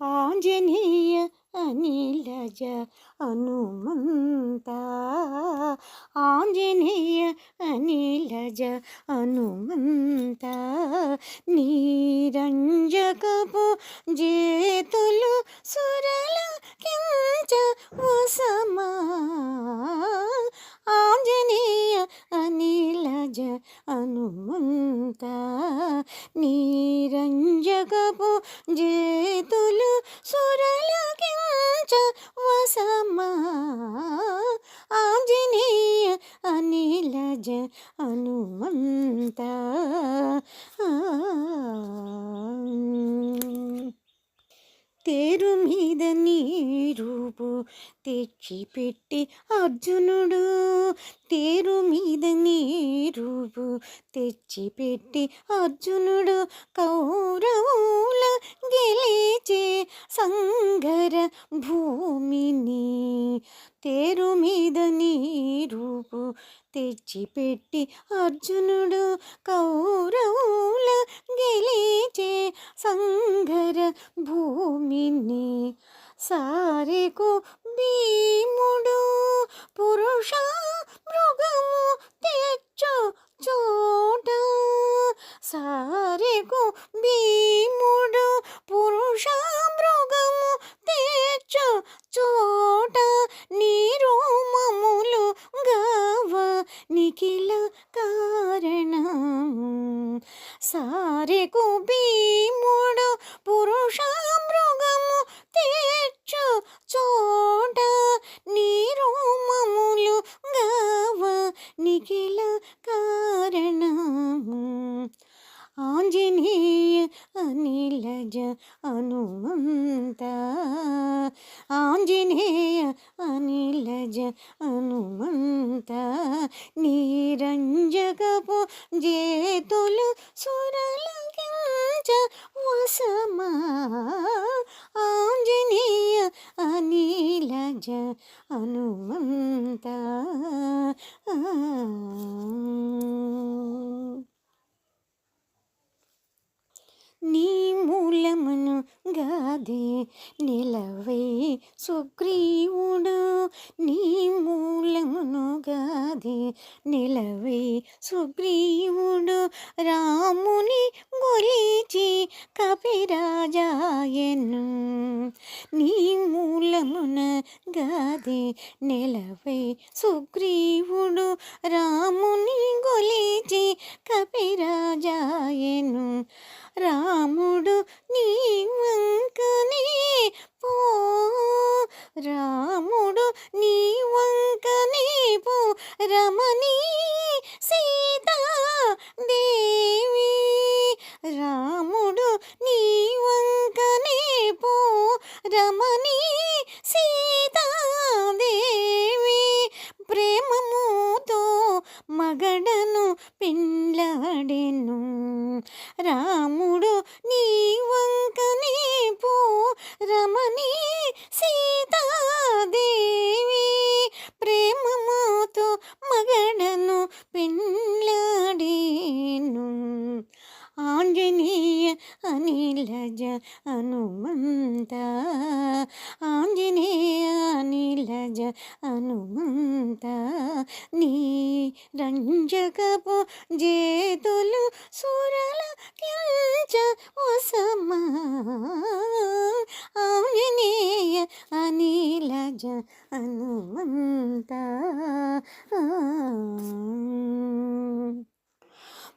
ఆంజనేయ అనిలజ హనుమంత. ఆంజనేయ అనిలజ హనుమంత. నీరంజకపు జేతులు సురల కించ వసమా. ఆంజనేయ అనిలజ హనుమంత. నీరంజకపు జేతులు సురలకించ వసమా. ఆంజనేయ అనిలజ హనుమంత. తేరు మీద నీ రూపు తెచ్చిపెట్టి అర్జునుడు. తేరు మీద నీ రూపు తెచ్చిపెట్టి అర్జునుడు కౌరవుల గెలిచే సంగర భూమిని. తేరు మీద నీ రూపు తెచ్చిపెట్టి అర్జునుడు కౌరవుల గెలిచే సంగర భూమిని. సారెకు భీముడు పురుష మృగము తెచ్చు చోట. సారెకు భీముడు పురుష మృగము తెచ్చు చోట. నీ రోమములు గావ నిఖిల కారణము. సారెకు భీముడు పురుష మృగము తెచ్చు చోట. నీ రోమములు గావ నిఖిల కారణము. ఆంజనేయ అనిలజ హనుమంత. ఆంజనేయ అనిలజ హనుమంత. నీరంజకపు జేతులు సురలకించ వసమా. ఆంజనేయ అనిలజ హనుమంత. నీ మూలమును గాదే నిలవై సుగ్రీవుడు. నీ మూలమును గాదే నిలవై సుగ్రీవుడు. రాముని గొలిచి కపిరాజాయను. నీ మూలమున గాదే నిలవై సుగ్రీవుడు. రాముని గొలిచి కపిరాజాయను. రాముడు నీ వంకనే పో. రాముడు నీ వంకనే పో రమణీ సీతా దేవి. రాముడు నీ వంకనే పో రమణీ సీతా దేవి. ప్రేమముతో మగడను పెండ్లాడెను. రాముడు నీ వంకనే పో రమణీ సీతాదేవి. ప్రేమముతో మగడను పెండ్లాడెను. ఆంజనేయ అనిలజ హనుమంత. ఆంజనేయ అనిలజ హనుమంత. నీ రంజకపు జేతులు సురలకించ వసమా. ఆంజనేయ అనిలజ హనుమంత.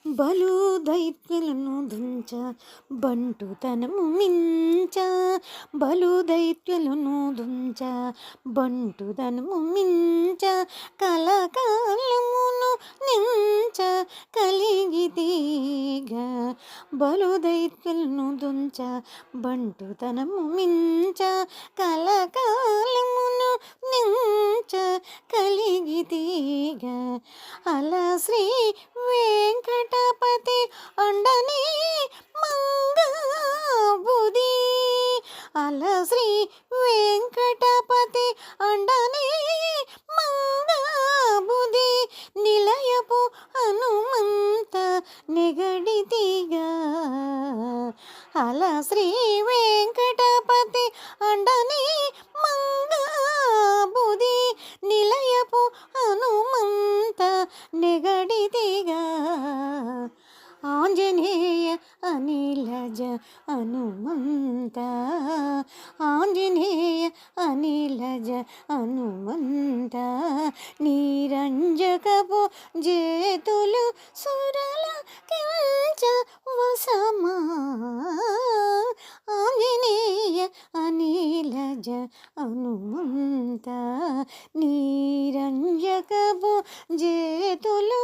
బలు దైత్యులను దుంచ బంటుతనము మించ. బలు దైత్యులను దుంచ బంటుతనము మించ. కలకాలమును నించ కలిగితీగ. బలు దైత్యులను దుంచ బంటుతనము మించ. కలకాలమును నించ కలిగితీగ. అల శ్రీ వెంకటపతి అండని మంగబుది. అల శ్రీ వెంకటపతి అండని మంగబుది. నిలయపు హనుమంత నెగడితిగా. అల శ్రీ వెంకటపతి అనిలజ హనుమంత ఆంజనేయ అనిలజ హనుమంత నీరంజకపు జేతులు సురల కించ వసమా ఆంజనేయ అనిలజ హనుమంత నీరంజకపు జేతులు